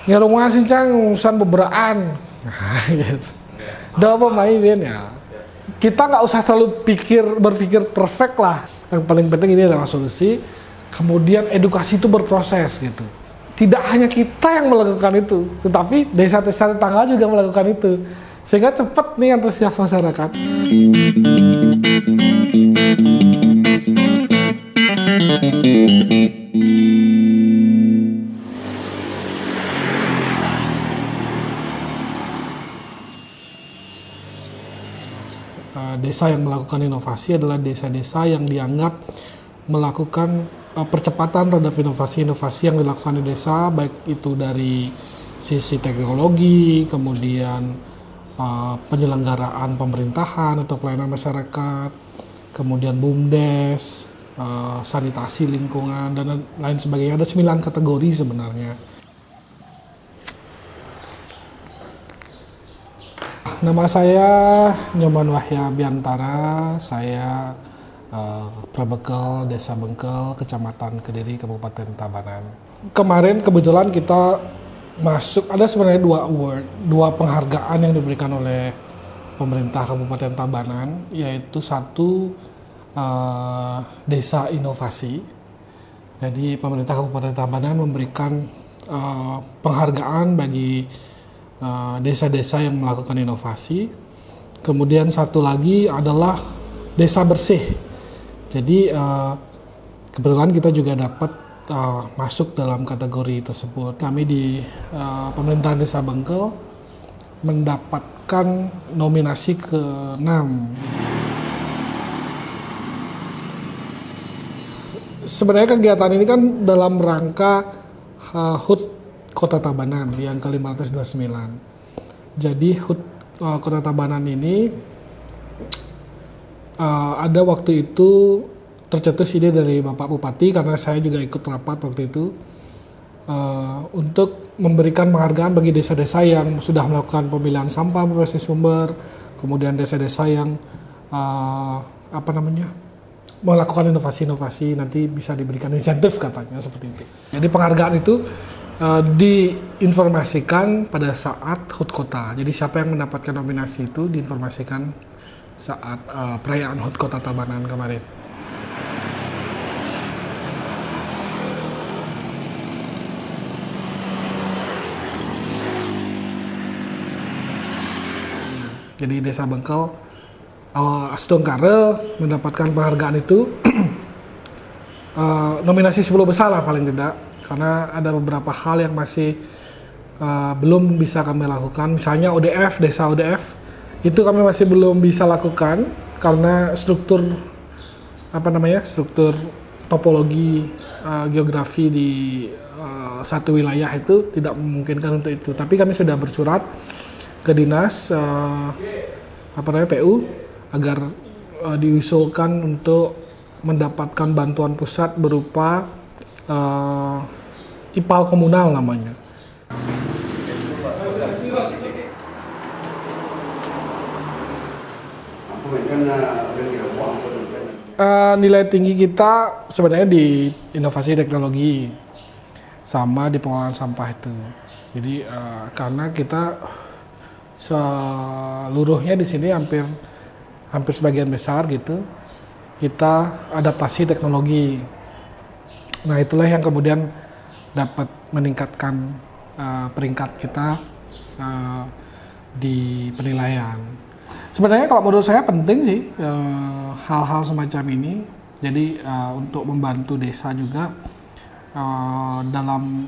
Ngerungan sih cang urusan beberaan. Nah, gitu. Udah apa mainin ya. Kita nggak usah terlalu berpikir perfect lah. Yang paling penting ini adalah solusi. Kemudian edukasi itu berproses gitu. Tidak hanya kita yang melakukan itu, tetapi desa-desa tetangga juga melakukan itu. Sehingga cepat nih antusias masyarakat. Desa yang melakukan inovasi adalah desa-desa yang dianggap melakukan percepatan terhadap inovasi-inovasi yang dilakukan di desa, baik itu dari sisi teknologi, kemudian penyelenggaraan pemerintahan atau pelayanan masyarakat, kemudian BUMDes, sanitasi lingkungan, dan lain sebagainya. Ada 9 kategori sebenarnya. Nama saya Nyoman Wahya Biantara, saya Prabekel, Desa Bengkel, Kecamatan Kediri, Kabupaten Tabanan. Kemarin kebetulan kita masuk, ada sebenarnya 2 award, 2 penghargaan yang diberikan oleh pemerintah Kabupaten Tabanan, yaitu satu Desa Inovasi. Jadi pemerintah Kabupaten Tabanan memberikan penghargaan bagi desa-desa yang melakukan inovasi. Kemudian satu lagi adalah Desa Bersih. Jadi kebetulan kita juga dapat masuk dalam kategori tersebut. Kami di pemerintahan Desa Bengkel mendapatkan nominasi ke-6. Sebenarnya kegiatan ini kan dalam rangka HUT Kota Tabanan yang ke-529. Jadi HUT Kota Tabanan ini ada waktu itu tercetus ide dari Bapak Bupati, karena saya juga ikut rapat waktu itu, untuk memberikan penghargaan bagi desa-desa yang sudah melakukan pemilihan sampah berbasis sumber, kemudian desa-desa yang melakukan inovasi-inovasi, nanti bisa diberikan insentif katanya seperti itu. Jadi penghargaan itu diinformasikan pada saat HUT Kota. Jadi siapa yang mendapatkan nominasi itu diinformasikan saat perayaan HUT Kota Tabanan kemarin. Jadi Desa Bengkel Astungkare mendapatkan penghargaan itu nominasi 10 besar lah paling tidak, karena ada beberapa hal yang masih belum bisa kami lakukan. Misalnya ODF, Desa ODF, itu kami masih belum bisa lakukan karena struktur topologi geografi di satu wilayah itu tidak memungkinkan untuk itu. Tapi kami sudah bersurat ke dinas PU agar diusulkan untuk mendapatkan bantuan pusat berupa IPAL komunal namanya. Nilai tinggi kita sebenarnya di inovasi teknologi sama di pengelolaan sampah itu. Jadi karena kita seluruhnya di sini hampir sebagian besar gitu kita adaptasi teknologi. Nah itulah yang kemudian dapat meningkatkan peringkat kita di penilaian. Sebenarnya kalau menurut saya penting sih hal-hal semacam ini. Jadi untuk membantu desa juga dalam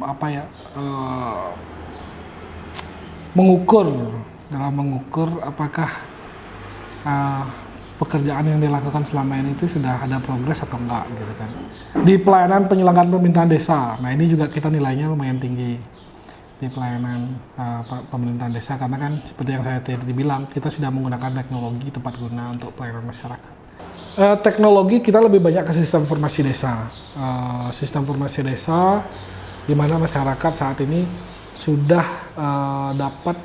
mengukur apakah pekerjaan yang dilakukan selama ini itu sudah ada progres atau enggak gitu kan. Di pelayanan penyelenggaraan pemerintahan desa, nah ini juga kita nilainya lumayan tinggi di pelayanan pemerintahan desa, karena kan seperti yang saya tadi bilang, kita sudah menggunakan teknologi tepat guna untuk pelayanan masyarakat. Teknologi kita lebih banyak ke sistem informasi desa. Sistem informasi desa di mana masyarakat saat ini sudah dapat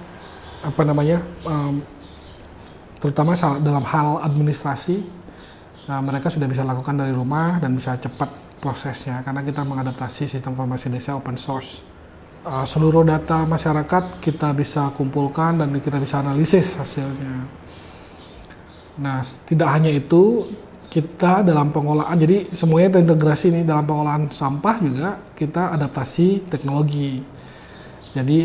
terutama dalam hal administrasi, mereka sudah bisa lakukan dari rumah dan bisa cepat prosesnya karena kita mengadaptasi sistem informasi desa open source. seluruh data masyarakat kita bisa kumpulkan dan kita bisa analisis hasilnya. Nah, tidak hanya itu, kita dalam pengolahan, jadi semuanya terintegrasi nih dalam pengolahan sampah juga kita adaptasi teknologi. Jadi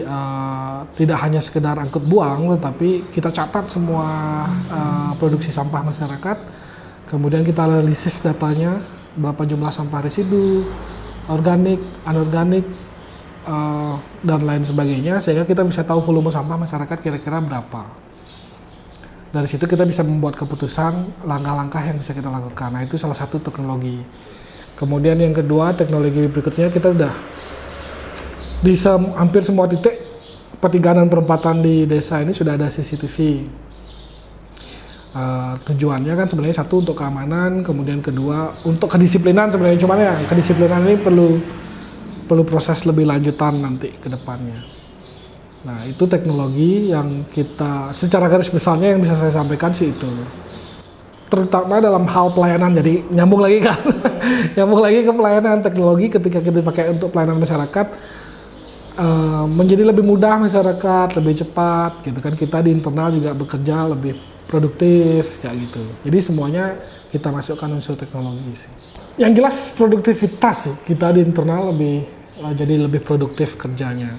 tidak hanya sekedar angkut buang, tetapi kita catat semua produksi sampah masyarakat, kemudian kita analisis datanya, berapa jumlah sampah residu, organik, anorganik, dan lain sebagainya, sehingga kita bisa tahu volume sampah masyarakat kira-kira berapa. Dari situ kita bisa membuat keputusan langkah-langkah yang bisa kita lakukan. Nah, itu salah satu teknologi. Kemudian yang kedua, teknologi berikutnya kita udah di hampir semua titik pertigaan dan perempatan di desa ini sudah ada CCTV. Tujuannya kan sebenarnya satu untuk keamanan, kemudian kedua untuk kedisiplinan sebenarnya, cuman ya kedisiplinan ini perlu proses lebih lanjutan nanti ke depannya. Nah, itu teknologi yang kita secara garis besarnya yang bisa saya sampaikan sih itu. Terutama dalam hal pelayanan, jadi nyambung lagi kan, nyambung lagi ke pelayanan. Teknologi ketika kita pakai untuk pelayanan masyarakat menjadi lebih mudah masyarakat, lebih cepat gitu kan. Kita di internal juga bekerja lebih produktif kayak gitu. Jadi semuanya kita masukkan unsur teknologi sih. Yang jelas produktivitas sih, kita di internal jadi lebih produktif kerjanya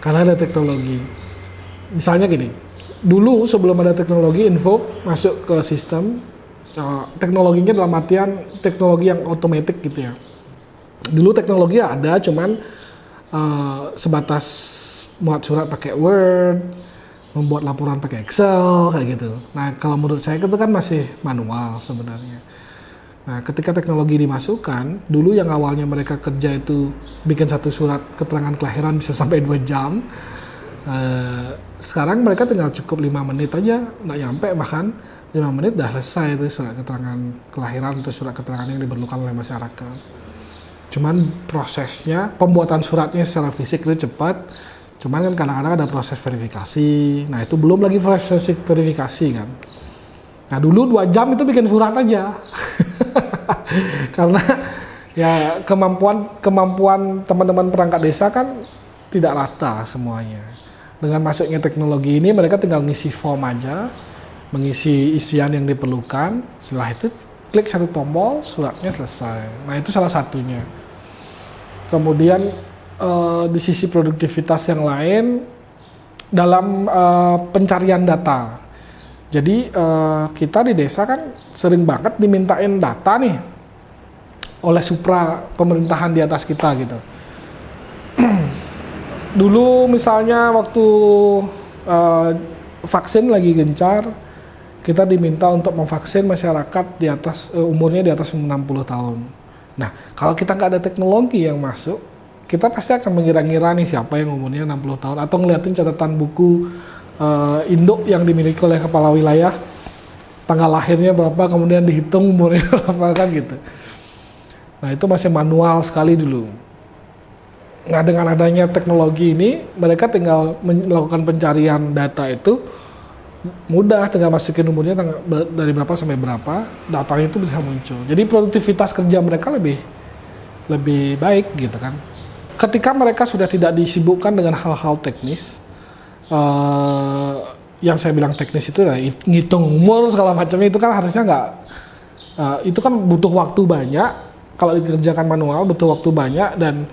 karena ada teknologi. Misalnya gini, dulu sebelum ada teknologi, info masuk ke sistem, teknologinya dalam artian teknologi yang otomatis gitu ya. Dulu teknologi ada, cuman sebatas muat surat pakai Word, membuat laporan pakai Excel kayak gitu. Nah, kalau menurut saya itu kan masih manual sebenarnya. Nah, ketika teknologi dimasukkan, dulu yang awalnya mereka kerja itu bikin satu surat keterangan kelahiran bisa sampai 2 jam. Sekarang mereka tinggal cukup 5 menit aja, nggak nyampe bahkan 5 menit udah selesai itu surat keterangan kelahiran atau surat keterangan yang diperlukan oleh masyarakat. Cuman prosesnya, pembuatan suratnya secara fisik itu cepat, cuman kan kadang-kadang ada proses verifikasi. Nah, itu belum lagi proses verifikasi kan. Nah, dulu 2 jam itu bikin surat aja. Karena ya kemampuan teman-teman perangkat desa kan tidak rata semuanya. Dengan masuknya teknologi ini mereka tinggal ngisi form aja, mengisi isian yang diperlukan, setelah itu klik satu tombol, suratnya selesai. Nah, itu salah satunya. Kemudian di sisi produktivitas yang lain dalam pencarian data. Jadi kita di desa kan sering banget dimintain data nih oleh supra pemerintahan di atas kita gitu. Dulu misalnya waktu vaksin lagi gencar, kita diminta untuk memvaksin masyarakat di atas umurnya di atas 60 tahun. Nah, kalau kita nggak ada teknologi yang masuk, kita pasti akan mengira-ngira nih siapa yang umurnya 60 tahun atau ngeliatin catatan buku induk yang dimiliki oleh kepala wilayah, tanggal lahirnya berapa, kemudian dihitung umurnya berapa kan gitu. Nah, itu masih manual sekali dulu. Nah, dengan adanya teknologi ini, mereka tinggal melakukan pencarian data itu mudah, tinggal masukin umurnya dari berapa sampai berapa, datanya itu bisa muncul. Jadi produktivitas kerja mereka lebih baik gitu kan. Ketika mereka sudah tidak disibukkan dengan hal-hal teknis, yang saya bilang teknis itu ya, ngitung umur segala macamnya itu kan harusnya nggak, itu kan butuh waktu banyak. Kalau dikerjakan manual butuh waktu banyak dan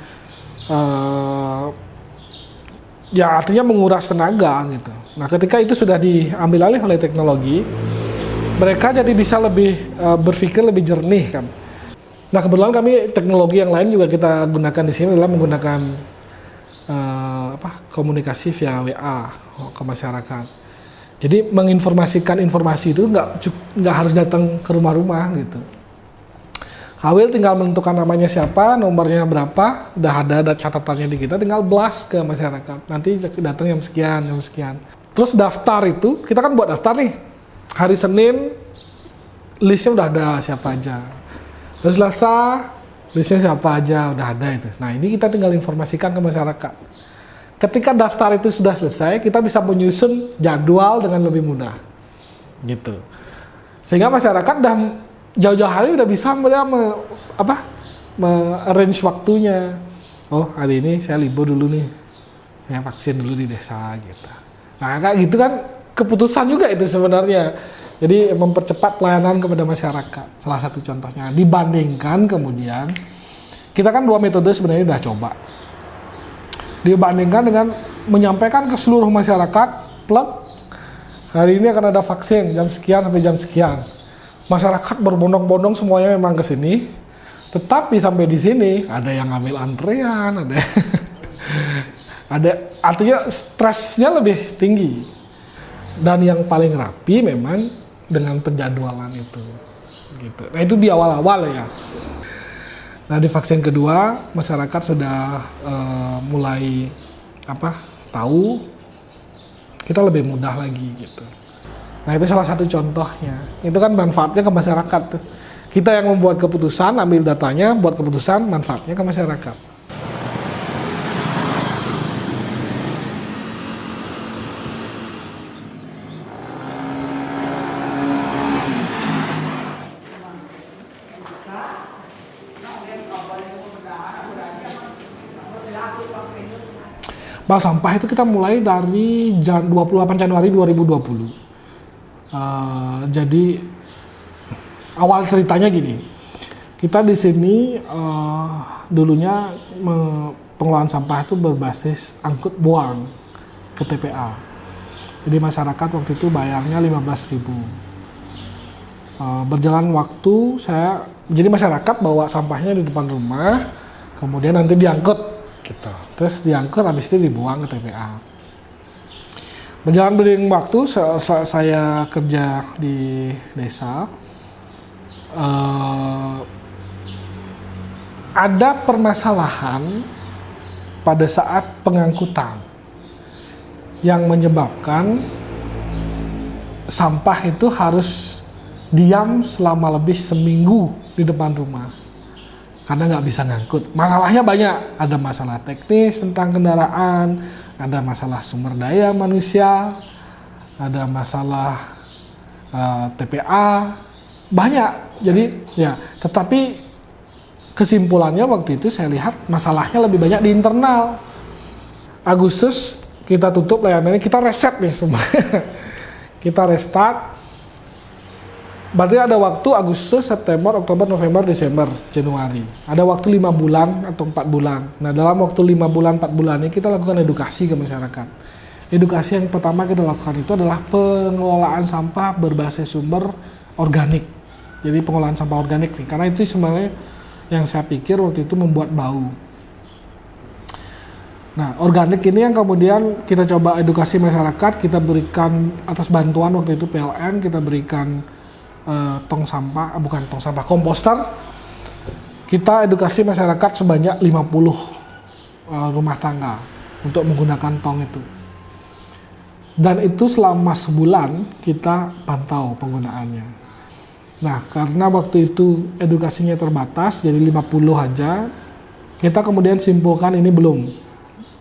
ya artinya menguras tenaga gitu. Nah, ketika itu sudah diambil alih oleh teknologi, mereka jadi bisa lebih berpikir lebih jernih kan. Nah, kebetulan kami teknologi yang lain juga kita gunakan di sini adalah menggunakan komunikasi via WA ke masyarakat. Jadi menginformasikan informasi itu nggak harus datang ke rumah-rumah gitu. Hawil tinggal menentukan namanya siapa, nomornya berapa, udah ada catatannya di kita, tinggal blast ke masyarakat. Nanti datang jam sekian. Terus daftar itu, kita kan buat daftar nih. Hari Senin, listnya udah ada siapa aja. Terus Selasa, listnya siapa aja, udah ada itu. Nah, ini kita tinggal informasikan ke masyarakat. Ketika daftar itu sudah selesai, kita bisa menyusun jadwal dengan lebih mudah. Gitu. Sehingga masyarakat udah jauh-jauh hari udah bisa arrange waktunya. Oh, hari ini saya libur dulu nih. ya vaksin dulu di desa gitu. Nah kayak gitu kan keputusan juga itu sebenarnya. Jadi mempercepat pelayanan kepada masyarakat. Salah satu contohnya. Dibandingkan kemudian kita kan 2 metode sebenarnya udah coba. Dibandingkan dengan menyampaikan ke seluruh masyarakat, plek, hari ini akan ada vaksin jam sekian sampai jam sekian. Masyarakat berbondong-bondong semuanya memang ke sini. Tetapi sampai di sini ada yang ngambil antrean, ada artinya stresnya lebih tinggi. Dan yang paling rapi memang dengan penjadwalan itu. Gitu. Nah itu di awal-awal ya. Nah di vaksin kedua masyarakat sudah mulai tahu, kita lebih mudah lagi gitu. Nah itu salah satu contohnya. Itu kan manfaatnya ke masyarakat tuh. Kita yang membuat keputusan, ambil datanya, buat keputusan, manfaatnya ke masyarakat. Bank sampah itu kita mulai dari 28 Januari 2020. Jadi awal ceritanya gini, kita di sini dulunya pengelolaan sampah itu berbasis angkut buang ke TPA. Jadi masyarakat waktu itu bayarnya 15.000. Berjalan waktu jadi masyarakat bawa sampahnya di depan rumah, kemudian nanti diangkut gitu. Terus diangkut habis itu dibuang ke TPA. Berjalan beriring waktu, saya kerja di desa, ada permasalahan pada saat pengangkutan yang menyebabkan sampah itu harus diam selama lebih seminggu di depan rumah karena nggak bisa ngangkut. Masalahnya banyak, ada masalah teknis tentang kendaraan, ada masalah sumber daya manusia, ada masalah TPA, banyak. Jadi ya, tetapi kesimpulannya waktu itu saya lihat masalahnya lebih banyak di internal. Agustus kita tutup layanannya, kita reset nih semua. Kita restart. Berarti ada waktu Agustus, September, Oktober, November, Desember, Januari. Ada waktu 5 bulan atau 4 bulan. Nah dalam waktu 5 bulan, 4 bulan ini kita lakukan edukasi ke masyarakat. Edukasi yang pertama kita lakukan itu adalah pengelolaan sampah berbasis sumber organik. Jadi pengelolaan sampah organik nih, karena itu sebenarnya yang saya pikir waktu itu membuat bau. Nah organik ini yang kemudian kita coba edukasi masyarakat, kita berikan atas bantuan waktu itu PLN, kita berikan tong sampah, bukan tong sampah, komposter. Kita edukasi masyarakat sebanyak 50 rumah tangga untuk menggunakan tong itu. Dan itu selama sebulan kita pantau penggunaannya. Nah, karena waktu itu edukasinya terbatas, jadi 50 aja, kita kemudian simpulkan ini belum.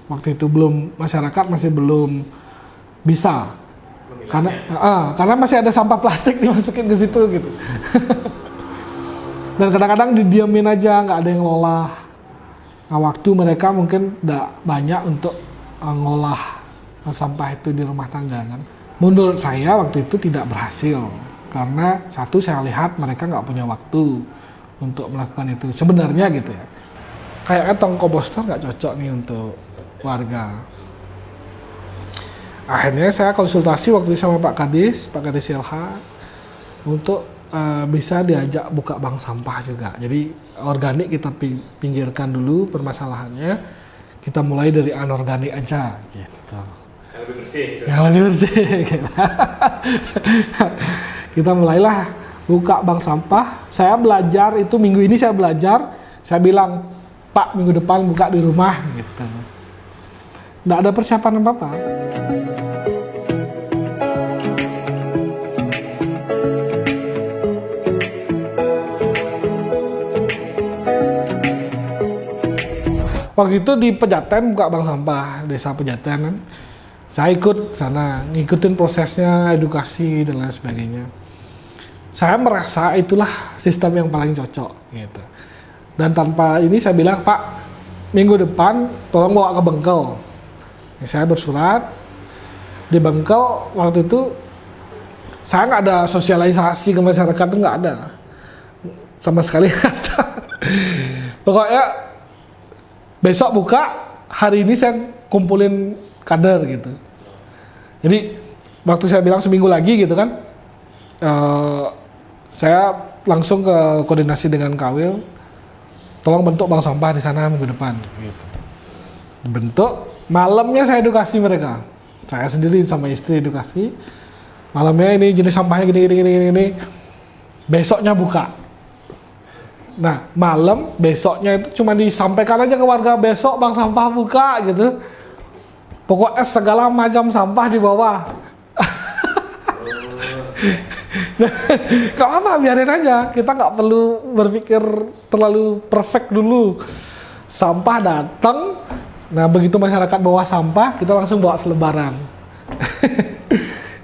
Waktu itu belum, masyarakat masih belum bisa. Karena masih ada sampah plastik dimasukin ke situ gitu. Dan kadang-kadang didiamin aja, nggak ada yang ngolah. Nah, waktu mereka mungkin tidak banyak untuk ngolah sampah itu di rumah tangga kan. Menurut saya waktu itu tidak berhasil. Karena satu, saya lihat mereka nggak punya waktu untuk melakukan itu. Sebenarnya gitu ya. Kayaknya tong komposter nggak cocok nih untuk warga. Akhirnya saya konsultasi waktu itu sama Pak Kadis LH untuk bisa diajak buka bank sampah juga. Jadi organik kita pinggirkan dulu permasalahannya, kita mulai dari anorganik aja gitu. Yang lebih bersih. Yang lebih bersih. Gitu. Kita mulailah buka bank sampah. Saya belajar itu minggu ini saya belajar. Saya bilang, Pak minggu depan buka di rumah gitu. Nggak ada persiapan apa-apa. Waktu itu di Pejaten buka bank sampah, desa Pejaten kan. Saya ikut sana, ngikutin prosesnya, edukasi dan lain sebagainya. Saya merasa itulah sistem yang paling cocok gitu. Dan tanpa ini saya bilang, Pak, minggu depan tolong bawa ke Bengkel. Saya bersurat di Bengkel. Waktu itu saya nggak ada sosialisasi ke masyarakat, tuh nggak ada sama sekali. Nggak ada. Pokoknya besok buka, hari ini saya kumpulin kader gitu. Jadi waktu saya bilang seminggu lagi gitu kan, saya langsung ke koordinasi dengan Kawil, tolong bentuk bank sampah di sana minggu depan gitu. Bentuk, malamnya saya edukasi mereka. Saya sendiri sama istri edukasi. Malamnya ini jenis sampahnya gini. Besoknya buka. Nah, malam besoknya itu cuma disampaikan aja ke warga, besok bank sampah buka gitu. Pokoknya segala macam sampah di bawah. Gak apa, biarin aja. Kita nggak perlu berpikir terlalu perfect dulu. Sampah datang. Nah, begitu masyarakat bawa sampah, kita langsung bawa selebaran.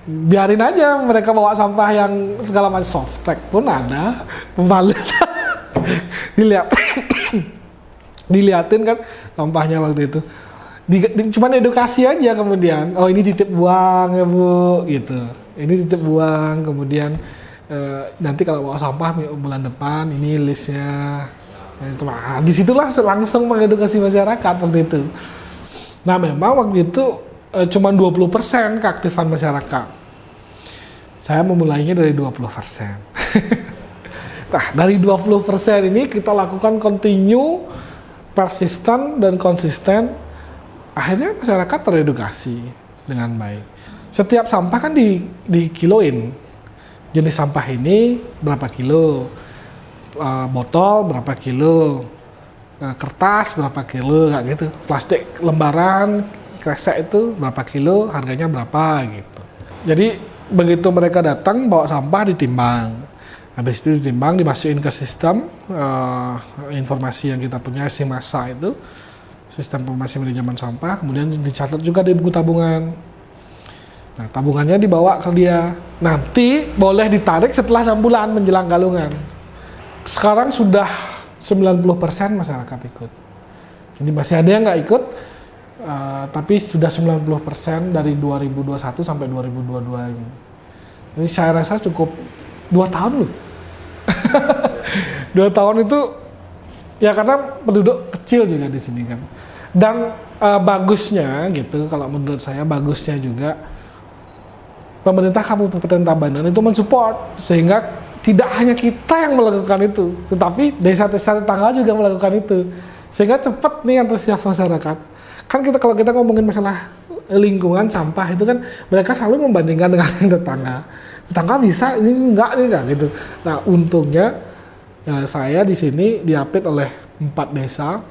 Biarin aja mereka bawa sampah yang segala macam, softtek pun ada, pembalut. Dilihatin kan sampahnya waktu itu. Cuman edukasi aja kemudian. Oh, ini titip buang ya Bu, gitu. Ini titip buang, kemudian nanti kalau bawa sampah bulan depan ini listnya. Nah, disitulah langsung mengedukasi masyarakat waktu itu. Nah, memang waktu itu cuma 20% keaktifan masyarakat. Saya memulainya dari 20%. Nah, dari 20% ini kita lakukan continue, persisten dan konsisten. Akhirnya masyarakat teredukasi dengan baik. Setiap sampah kan dikiloin. Jenis sampah ini berapa kilo, botol berapa kilo, kertas berapa kilo, kayak gitu. Plastik lembaran kresek itu berapa kilo, harganya berapa gitu. Jadi begitu mereka datang bawa sampah ditimbang. Habis itu ditimbang, dimasukin ke sistem informasi yang kita punya, SIMASA itu, sistem informasi manajemen sampah, kemudian dicatat juga di buku tabungan. Nah, tabungannya dibawa ke dia. Nanti boleh ditarik setelah 6 bulan menjelang galungan. Sekarang sudah 90% masyarakat ikut. Jadi masih ada yang nggak ikut, tapi sudah 90% dari 2021 sampai 2022 ini. Jadi saya rasa cukup 2 tahun loh. 2 tahun itu ya karena penduduk kecil juga di sini kan. Dan bagusnya gitu, kalau menurut saya bagusnya juga pemerintah Kabupaten Tabanan itu mensupport, sehingga tidak hanya kita yang melakukan itu, tetapi desa-desa tetangga juga melakukan itu, sehingga cepat nih antusias masyarakat. Kan kalau kita ngomongin masalah lingkungan sampah itu kan mereka selalu membandingkan dengan tetangga bisa, ini enggak nih kan gitu. Nah, untungnya ya, saya di sini diapit oleh 4 desa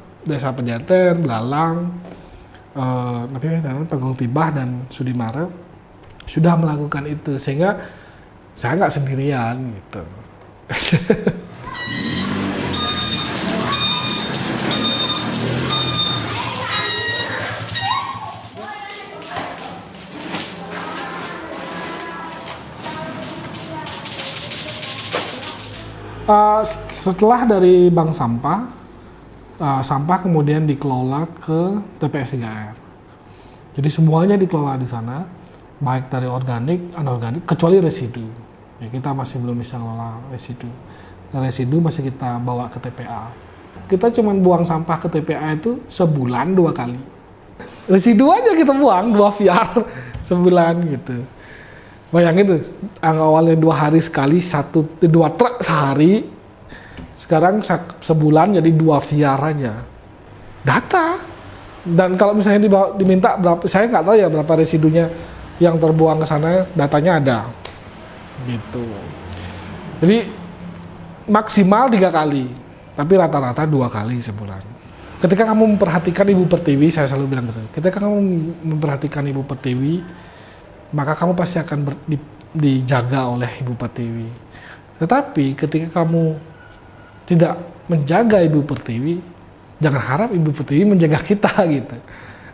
Pejaten, Belalang, Panggung Tibah dan Sudimara sudah melakukan itu, sehingga saya nggak sendirian gitu. Setelah dari bank sampah, sampah kemudian dikelola ke TPS 3R. Jadi semuanya dikelola di sana, baik dari organik, anorganik, kecuali residu. Ya, kita masih belum bisa ngelola residu. Residu masih kita bawa ke TPA. Kita cuma buang sampah ke TPA itu sebulan 2 kali. Residu aja kita buang 2 VR sebulan gitu. Bayangin tuh, awalnya 2 hari sekali, 2 truk sehari. Sekarang sebulan jadi 2 VR aja. Data. Dan kalau misalnya diminta berapa, saya nggak tahu ya berapa residunya yang terbuang ke sana, datanya ada. Gitu. Jadi maksimal 3 kali, tapi rata-rata 2 kali sebulan. Ketika kamu memperhatikan Ibu Pertiwi, saya selalu bilang gitu, ketika kamu memperhatikan Ibu Pertiwi, maka kamu pasti akan dijaga oleh Ibu Pertiwi. Tetapi ketika kamu tidak menjaga Ibu Pertiwi, jangan harap Ibu Pertiwi menjaga kita gitu.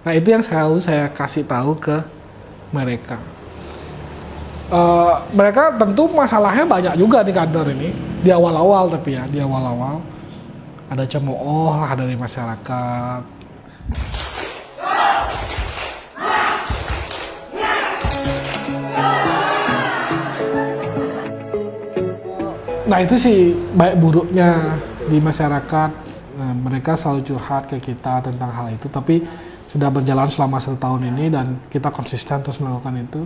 Nah, itu yang selalu saya kasih tahu ke mereka. Mereka tentu masalahnya banyak juga di kantor ini di awal-awal, tapi ya di awal-awal ada cemooh lah dari masyarakat. Nah itu sih baik buruknya di masyarakat. Nah, mereka selalu curhat ke kita tentang hal itu, tapi sudah berjalan selama 1 tahun ini dan kita konsisten terus melakukan itu.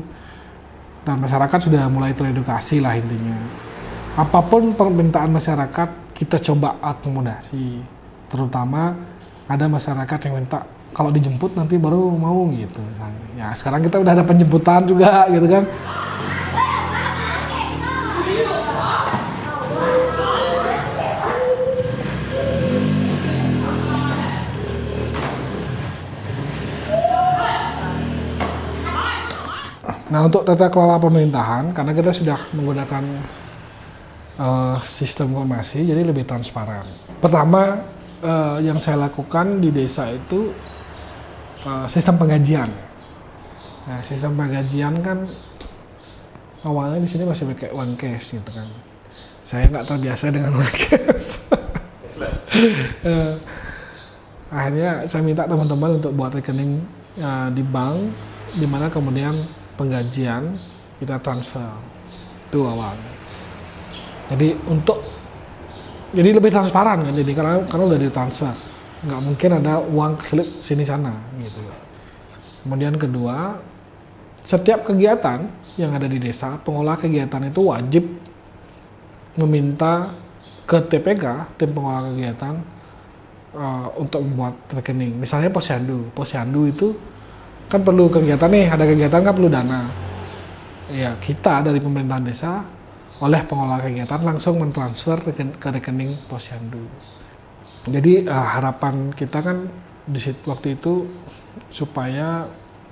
Dan masyarakat sudah mulai teredukasi lah intinya. Apapun permintaan masyarakat kita coba akomodasi. Terutama ada masyarakat yang minta kalau dijemput nanti baru mau gitu misalnya. Ya sekarang kita udah ada penjemputan juga gitu kan. Nah untuk tata kelola pemerintahan, karena kita sudah menggunakan sistem informasi, jadi lebih transparan. Pertama yang saya lakukan di desa itu sistem penggajian. Nah sistem penggajian kan awalnya di sini masih pakai uang cash gitu kan. Saya nggak terbiasa dengan uang cash. Akhirnya saya minta teman-teman untuk buat rekening di bank, di mana kemudian penggajian kita transfer itu awalnya. Jadi lebih transparan kan, jadi karena udah ditransfer, nggak mungkin ada uang keselip sini sana gitu. Kemudian kedua, setiap kegiatan yang ada di desa, pengolah kegiatan itu wajib meminta ke TPK, tim pengolah kegiatan, untuk membuat rekening. Misalnya posyandu itu kan perlu kegiatan nih, ada kegiatan kan perlu dana. Ya kita dari pemerintahan desa oleh pengelola kegiatan langsung mentransfer ke rekening posyandu. Jadi harapan kita kan di waktu itu supaya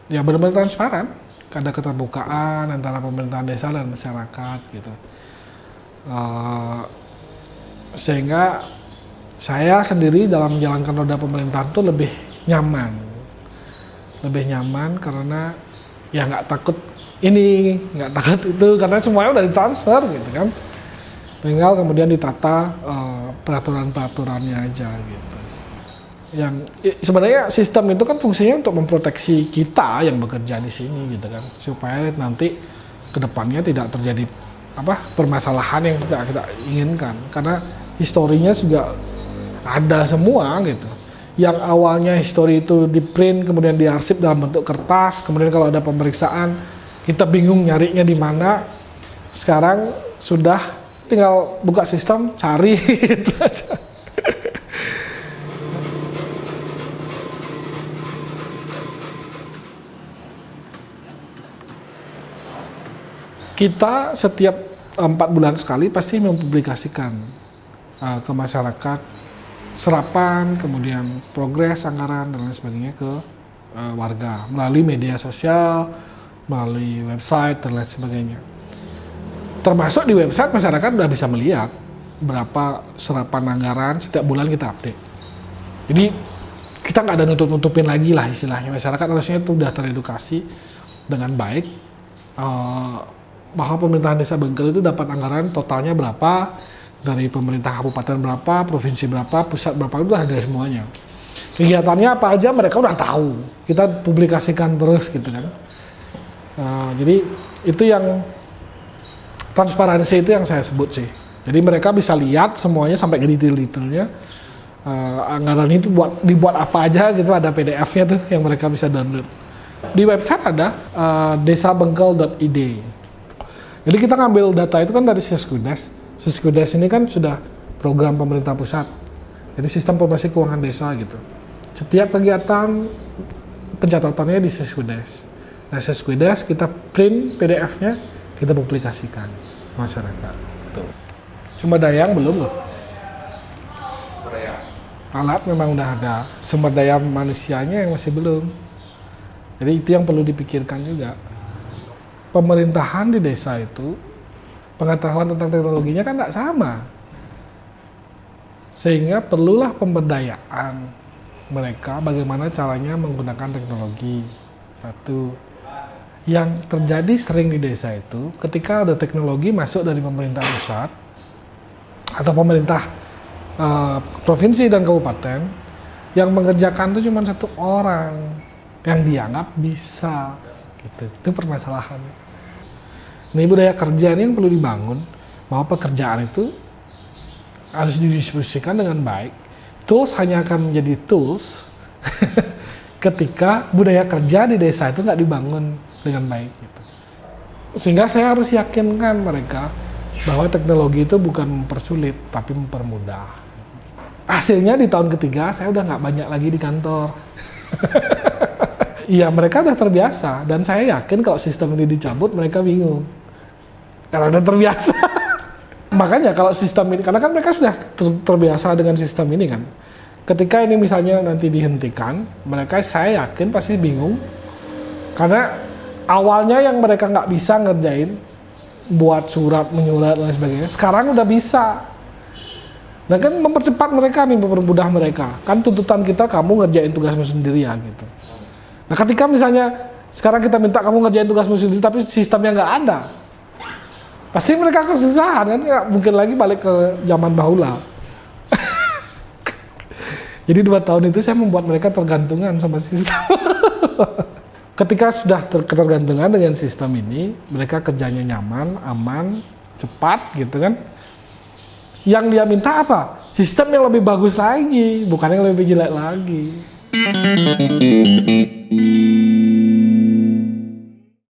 ya benar-benar transparan, ada keterbukaan antara pemerintahan desa dan masyarakat gitu. Sehingga saya sendiri dalam menjalankan roda pemerintahan itu lebih nyaman karena ya nggak takut ini, nggak takut itu, karena semuanya udah ditransfer gitu kan. Tinggal kemudian ditata peraturan-peraturannya aja gitu. Yang sebenarnya sistem itu kan fungsinya untuk memproteksi kita yang bekerja di sini gitu kan, supaya nanti kedepannya tidak terjadi permasalahan yang kita inginkan, karena historinya juga ada semua gitu. Yang awalnya histori itu di print kemudian diarsip dalam bentuk kertas, kemudian kalau ada pemeriksaan kita bingung nyarinya di mana. Sekarang sudah tinggal buka sistem, cari itu aja. Kita setiap 4 bulan sekali pasti mempublikasikan ke masyarakat serapan, kemudian progres anggaran dan lain sebagainya ke warga melalui media sosial, melalui website dan lain sebagainya. Termasuk di website masyarakat udah bisa melihat berapa serapan anggaran setiap bulan kita update. Jadi kita nggak ada nutup-nutupin lagi lah istilahnya. Masyarakat harusnya itu udah teredukasi dengan baik bahwa pemerintahan desa Bengkel itu dapat anggaran totalnya berapa, dari pemerintah kabupaten berapa, provinsi berapa, pusat berapa, itu ada semuanya. Kegiatannya apa aja mereka udah tahu. Kita publikasikan terus gitu kan. Jadi itu yang transparansi itu yang saya sebut sih. Jadi mereka bisa lihat semuanya sampai ke detail-detailnya. Anggaran itu dibuat apa aja gitu, ada PDF-nya tuh yang mereka bisa download. Di website ada desabengkel.id. Jadi kita ngambil data itu kan dari Seskudes. Seskudes ini kan sudah program pemerintah pusat. Jadi sistem informasi keuangan desa gitu. Setiap kegiatan pencatatannya di Seskudes. Nah Seskudes kita print PDF-nya, kita publikasikan ke masyarakat. Tuh. Sumber daya yang belum loh. Alat memang udah ada, sumber daya manusianya yang masih belum. Jadi itu yang perlu dipikirkan juga. Pemerintahan di desa itu pengetahuan tentang teknologinya kan tidak sama, sehingga perlulah pemberdayaan mereka bagaimana caranya menggunakan teknologi. Satu yang terjadi sering di desa itu ketika ada teknologi masuk dari pemerintah pusat atau pemerintah provinsi dan kabupaten, yang mengerjakan itu cuma 1 orang yang dianggap bisa gitu. Itu permasalahan. Ini budaya kerja ini yang perlu dibangun, bahwa pekerjaan itu harus didistribusikan dengan baik. Tools hanya akan menjadi tools ketika budaya kerja di desa itu nggak dibangun dengan baik. Gitu. Sehingga saya harus yakinkan mereka bahwa teknologi itu bukan mempersulit, tapi mempermudah. Hasilnya di tahun ketiga saya udah nggak banyak lagi di kantor. Iya, mereka udah terbiasa, dan saya yakin kalau sistem ini dicabut mereka bingung. Karena udah terbiasa. Makanya kalau sistem ini, karena kan mereka sudah terbiasa dengan sistem ini kan. Ketika ini misalnya nanti dihentikan, mereka saya yakin pasti bingung. Karena awalnya yang mereka nggak bisa ngerjain, buat surat, menyurat, dan sebagainya, sekarang udah bisa. Nah kan mempercepat mereka nih, mempermudah mereka. Kan tuntutan kita, kamu ngerjain tugasmu sendiri ya gitu. Nah ketika misalnya sekarang kita minta kamu ngerjain tugasmu sendiri, tapi sistemnya nggak ada, pasti mereka kesusahan kan, nggak mungkin lagi balik ke zaman bahula. Jadi 2 tahun itu saya membuat mereka tergantungan sama sistem. Ketika sudah ketergantungan dengan sistem ini, mereka kerjanya nyaman, aman, cepat gitu kan. Yang dia minta apa? Sistem yang lebih bagus lagi, bukan yang lebih jelek lagi.